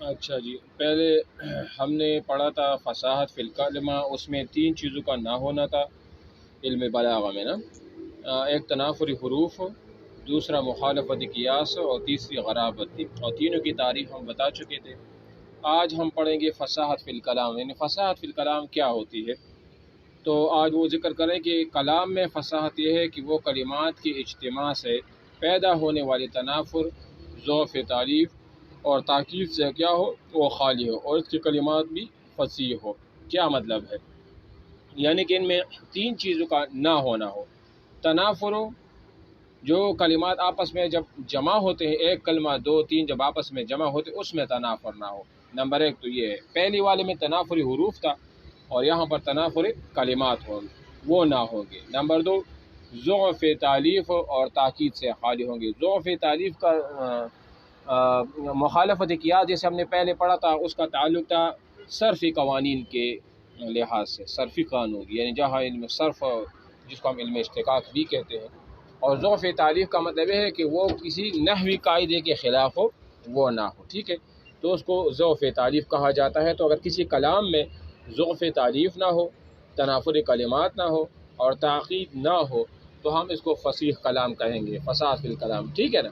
اچھا جی، پہلے ہم نے پڑھا تھا فصاحت فی الکلمہ، اس میں تین چیزوں کا نہ ہونا تھا علم بلاغہ میں نا۔ ایک تنافری حروف، دوسرا مخالفت قیاس اور تیسری غرابت تھی، اور تینوں کی تعریف ہم بتا چکے تھے۔ آج ہم پڑھیں گے فصاحت فی الکلام، یعنی فصاحت فی الکلام کیا ہوتی ہے۔ تو آج وہ ذکر کریں کہ کلام میں فصاحت یہ ہے کہ وہ کلمات کے اجتماع سے پیدا ہونے والی تنافر، ضعف تعریف اور تاکید سے کیا ہو، وہ خالی ہو، اور اس کی کلمات بھی فصیح ہو۔ کیا مطلب ہے؟ یعنی کہ ان میں تین چیزوں کا نہ ہونا ہو۔ تنافر ہو، جو کلمات آپس میں جب جمع ہوتے ہیں، ایک کلمہ دو تین جب آپس میں جمع ہوتے اس میں تنافر نہ ہو۔ نمبر ایک تو یہ ہے، پہلی والے میں تنافری حروف تھا اور یہاں پر تنافر کلمات ہوں وہ نہ ہوں گے۔ نمبر دو، ضعف تعلیف اور تاکید سے خالی ہوں گے۔ ضعف تعلیف کا مخالفت کیا جیسے ہم نے پہلے پڑھا تھا، اس کا تعلق تھا صرفی قوانین کے لحاظ سے، صرفی قانون، یعنی جہاں علم صرف جس کو ہم علم اشتقاق بھی کہتے ہیں، اور ضعف تعلیف کا مطلب یہ ہے کہ وہ کسی نحوی قاعدے کے خلاف ہو، وہ نہ ہو، ٹھیک ہے، تو اس کو ضعف تعلیف کہا جاتا ہے۔ تو اگر کسی کلام میں ضعف تعلیف نہ ہو، تنافر کلمات نہ ہو اور تاکید نہ ہو تو ہم اس کو فصیح کلام کہیں گے، فصاحت فی الکلام، ٹھیک ہے نا۔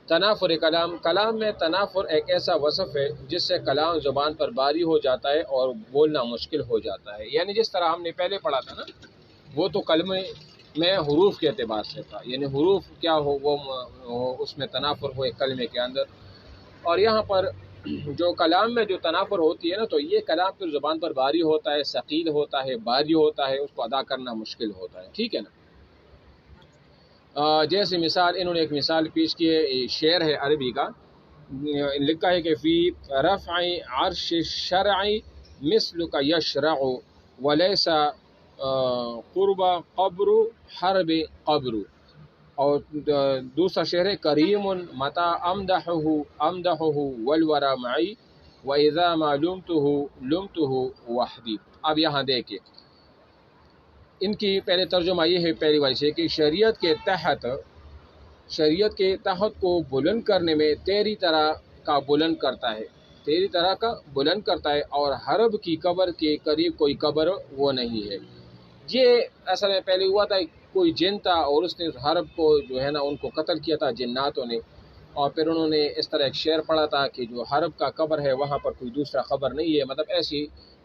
تنافر کلام، کلام میں تنافر ایک ایسا وصف ہے جس سے کلام زبان پر باری ہو جاتا ہے اور بولنا مشکل ہو جاتا ہے۔ یعنی جس طرح ہم نے پہلے پڑھا تھا نا، وہ تو کلمے میں حروف کے اعتبار سے تھا، یعنی حروف کیا ہو، وہ اس میں تنافر ہو ایک کلمے کے اندر، اور یہاں پر جو کلام میں جو تنافر ہوتی ہے نا، تو یہ کلام پھر زبان پر باری ہوتا ہے، ثقیل ہوتا ہے، باری ہوتا ہے، اس کو ادا کرنا مشکل ہوتا ہے، ٹھیک ہے نا۔ جیسے مثال انہوں نے ایک مثال پیش کی ہے، شعر ہے عربی کا، لکھا ہے کہ فی رفع عرش الشرع مثلک یشرع ولیس قرب قبر حرب قبر، اور دوسرا شعر ہے کریم متا امدحہ والورا معی واذا ما لمتہ وحدی۔ اب یہاں دیکھیں، ان کی پہلے ترجمہ یہ ہے پہلی والی سے کہ شریعت کے تحت کو بلند کرنے میں تیری طرح کا بلند کرتا ہے، تیری طرح کا بلند کرتا ہے، اور حرب کی قبر کے قریب کوئی قبر وہ نہیں ہے۔ یہ اصل میں پہلے ہوا تھا، کوئی جن تھا اور اس نے حرب کو جو ہے نا ان کو قتل کیا تھا جناتوں نے، اور پھر انہوں نے اس طرح ایک شعر پڑھا تھا کہ جو حرب کا قبر ہے وہاں پر کوئی دوسرا قبر نہیں ہے، مطلب ایسی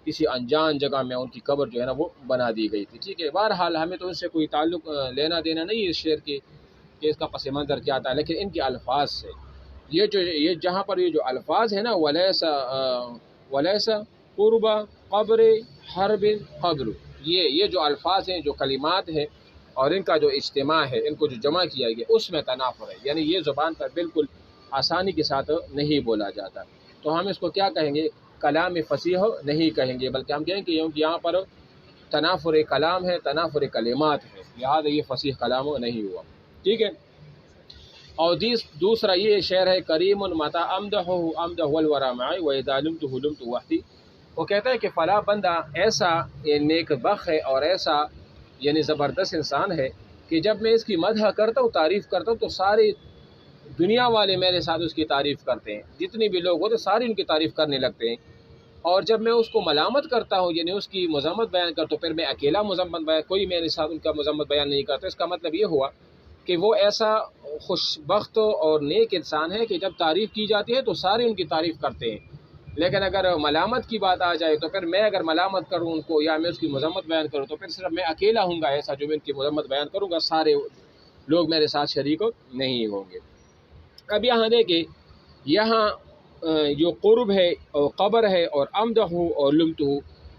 کسی انجان جگہ میں ان کی قبر جو ہے نا وہ بنا دی گئی تھی، ٹھیک ہے۔ بہرحال ہمیں تو ان سے کوئی تعلق لینا دینا نہیں ہے اس شعر کے کہ اس کا پس منظر کیا تھا، لیکن ان کے الفاظ سے یہ جہاں پر یہ جو الفاظ ہیں نا، ولیسا قرب قبر حرب قبر، یہ جو الفاظ ہیں، جو کلمات ہیں اور ان کا جو اجتماع ہے، ان کو جو جمع کیا گیا اس میں تنافر ہے، یعنی یہ زبان پر بالکل آسانی کے ساتھ نہیں بولا جاتا، تو ہم اس کو کیا کہیں گے؟ کلام فصیح نہیں کہیں گے، بلکہ ہم کہیں گے یہاں پر تنافر کلام ہے، تنافر کلمات ہے، لہٰذا یہ فصیح کلام نہیں ہوا، ٹھیک ہے۔ اور دوسرا یہ شعر ہے کریم متا امدح والورا معی واذا لمت وحدی، وہ کہتا ہے کہ فلاں بندہ ایسا نیک بخت ہے اور ایسا یعنی زبردست انسان ہے کہ جب میں اس کی مدح کرتا ہوں، تعریف کرتا ہوں، تو ساری دنیا والے میرے ساتھ اس کی تعریف کرتے ہیں، جتنے بھی لوگ ہوتے سارے ان کی تعریف کرنے لگتے ہیں، اور جب میں اس کو ملامت کرتا ہوں یعنی اس کی مذمت بیان کرتا ہوں، پھر میں اکیلا مذمت بیان، کوئی میرے ساتھ ان کا مذمت بیان نہیں کرتا، اس کا مطلب یہ ہوا کہ وہ ایسا خوش بخت اور نیک انسان ہے کہ جب تعریف کی جاتی ہے تو سارے ان کی تعریف کرتے ہیں، لیکن اگر ملامت کی بات آ جائے تو پھر میں اگر ملامت کروں ان کو یا میں اس کی مذمت بیان کروں تو پھر صرف میں اکیلا ہوں گا ایسا جو میں ان کی مذمت بیان کروں گا، سارے لوگ میرے ساتھ شریک نہیں ہوں گے۔ اب یہاں دیکھیں، یہاں جو قرب ہے اور قبر ہے اور امدح اور لمت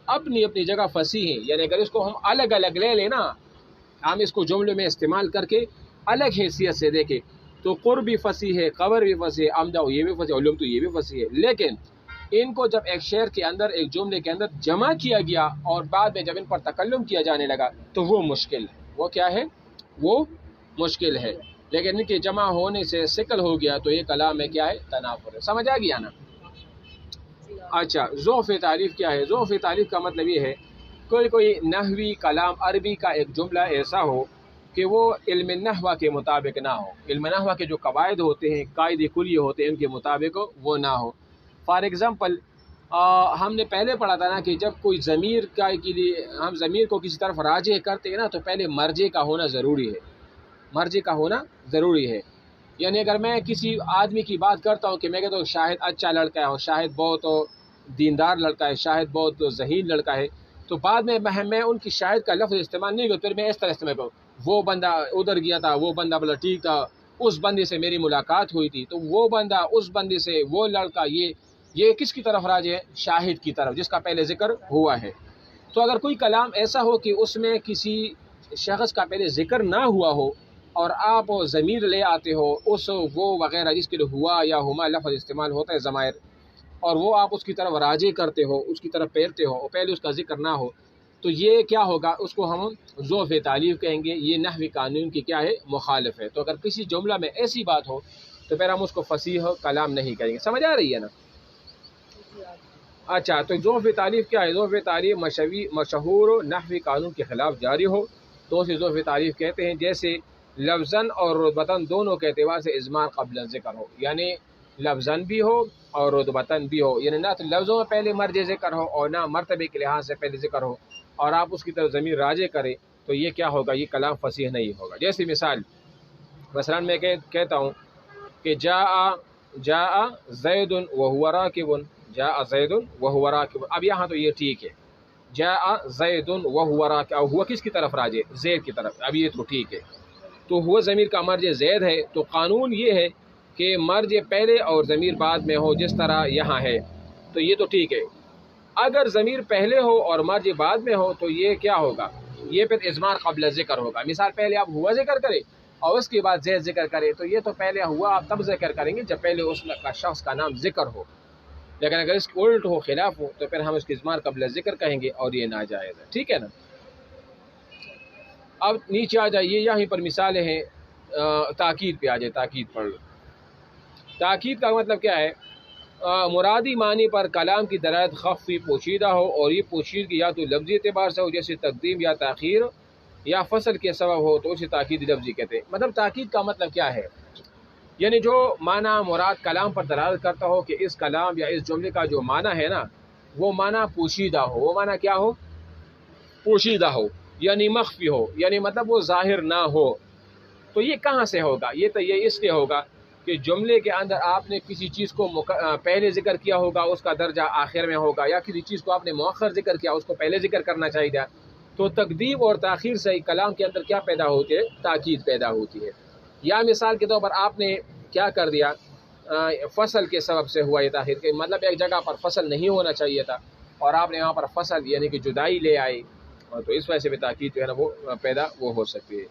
اپنی اپنی جگہ فصیح ہیں، یعنی اگر اس کو ہم الگ الگ لے لیں نا، ہم اس کو جملے میں استعمال کر کے الگ حیثیت سے دیکھیں تو قرب بھی فصیح ہے، قبر بھی فصیح ہے، امدح یہ بھی فصیح ہے، لمت یہ بھی فصیح ہے، لیکن ان کو جب ایک شعر کے اندر، ایک جملے کے اندر جمع کیا گیا اور بعد میں جب ان پر تکلم کیا جانے لگا تو وہ مشکل ہے، وہ کیا ہے؟ وہ مشکل ہے، لیکن ان کے جمع ہونے سے سکل ہو گیا تو یہ کلام میں کیا ہے؟ تنافر ہے، سمجھ آ گیا نا؟ اچھا، ضعف تعریف کیا ہے؟ ضعف تعریف کا مطلب یہ ہے کوئی نحوی کلام عربی کا ایک جملہ ایسا ہو کہ وہ علم نحو کے مطابق نہ ہو، علم نحو کے جو قواعد ہوتے ہیں، قاعدے کلی ہوتے ہیں، ان کے مطابق وہ نہ ہو۔ فار ایگزامپل ہم نے پہلے پڑھا تھا نا کہ جب کوئی ضمیر کا کے لیے ہم ضمیر کو کسی طرف راجع کرتے ہیں نا تو پہلے مرجع کا ہونا ضروری ہے، مرجع کا ہونا ضروری ہے۔ یعنی اگر میں کسی آدمی کی بات کرتا ہوں کہ میں کہتا ہوں شاہد اچھا لڑکا ہے، اور شاہد بہت دیندار لڑکا ہے، شاہد بہت ذہین لڑکا ہے، تو بعد میں ان کی شاہد کا لفظ استعمال نہیں کروں، پھر میں اس طرح استعمال کروں، وہ بندہ ادھر گیا تھا، وہ بندہ بولا ٹھیک تھا، اس بندے سے میری ملاقات ہوئی تھی، تو وہ بندہ اس بندے سے، وہ لڑکا، یہ کس کی طرف راجع ہے؟ شاہد کی طرف، جس کا پہلے ذکر ہوا ہے۔ تو اگر کوئی کلام ایسا ہو کہ اس میں کسی شخص کا پہلے ذکر نہ ہوا ہو اور آپ ضمیر لے آتے ہو، وہ وغیرہ جس کے لیے ہوا یا ہما لفظ استعمال ہوتا ہے ضمائر، اور وہ آپ اس کی طرف راجع کرتے ہو، اس کی طرف پھیرتے ہو اور پہلے اس کا ذکر نہ ہو، تو یہ کیا ہوگا؟ اس کو ہم ضعف تعلیف کہیں گے، یہ نحوی قانون کی کیا ہے؟ مخالف ہے۔ تو اگر کسی جملہ میں ایسی بات ہو تو پھر ہم اس کو فصیح کلام نہیں کریں گے۔ سمجھ آ رہی ہے نا؟ اچھا، تو ضعف تعلیف کیا ہے؟ ضعف تعلیف مشہور نحوی قانون کے خلاف جاری ہو تو اسے ضعف تعلیف کہتے ہیں، جیسے لفظاً اور رتبتاً دونوں کے اعتبار سے اضمار قبل ذکر ہو، یعنی لفظاً بھی ہو اور رتبتاً بھی ہو، یعنی نہ تو لفظوں میں پہلے مرجع ذکر ہو اور نہ مرتبے کے لحاظ سے پہلے ذکر ہو، اور آپ اس کی طرف ضمیر راجع کریں، تو یہ کیا ہوگا؟ یہ کلام فصیح نہیں ہوگا۔ جیسے مثلا میں کہتا ہوں کہ جاء زید وهو راکب، جاء زید وهو راکب، اب یہاں تو یہ ٹھیک ہے، جاء زید وهو راکب، اور ہوا کس کی طرف راجع؟ زید کی طرف، اب یہ تو ٹھیک ہے، تو ہوا ضمیر کا مرجع زید ہے، تو قانون یہ ہے کہ مرجع پہلے اور ضمیر بعد میں ہو، جس طرح یہاں ہے، تو یہ تو ٹھیک ہے۔ اگر ضمیر پہلے ہو اور مرجع بعد میں ہو تو یہ کیا ہوگا؟ یہ پھر اضمار قبل ذکر ہوگا۔ مثال، پہلے آپ ہوا ذکر کریں اور اس کے بعد زید ذکر کریں، تو یہ تو پہلے ہوا آپ تب ذکر کریں گے جب پہلے اس کا شخص کا نام ذکر ہو، لیکن اگر اس کے الٹ ہو، خلاف ہو، تو پھر ہم اس کی اضمار قبل ذکر کہیں گے اور یہ ناجائز ہے۔ ٹھیک ہے نا؟ اب نیچے آ جائیے، یہیں پر مثالیں ہیں، تاکید پہ آ جائے، تاکید پڑھ لو۔ تاکید کا مطلب کیا ہے؟ مرادی معنی پر کلام کی دلالت خفی پوشیدہ ہو، اور یہ پوشیدگی یا تو لفظی اعتبار سے ہو، جیسے تقدیم یا تاخیر، یا فصل کے سبب ہو تو اسے تاکید لفظی کہتے ہیں۔ مطلب تاکید کا مطلب کیا ہے؟ یعنی جو معنی مراد کلام پر دلالت کرتا ہو کہ اس کلام یا اس جملے کا جو معنی ہے نا، وہ معنی پوشیدہ ہو، وہ معنی کیا ہو؟ پوشیدہ ہو، یعنی مخفی ہو، یعنی مطلب وہ ظاہر نہ ہو۔ تو یہ کہاں سے ہوگا؟ یہ اس لیے ہوگا کہ جملے کے اندر آپ نے کسی چیز کو پہلے ذکر کیا ہوگا، اس کا درجہ آخر میں ہوگا، یا کسی چیز کو آپ نے مؤخر ذکر کیا، اس کو پہلے ذکر کرنا چاہیے۔ تو تقدیم اور تاخیر سے کلام کے اندر کیا پیدا ہوتی ہے؟ تاکید پیدا ہوتی ہے۔ یا مثال کے طور پر آپ نے کیا کر دیا؟ فصل کے سبب سے ہوا یہ تاخیر، کہ مطلب ایک جگہ پر فصل نہیں ہونا چاہیے تھا اور آپ نے وہاں پر فصل یعنی کہ جدائی لے آئی، تو اس وجہ سے بھی تاکید جو ہے نا وہ پیدا ہو سکتی ہے۔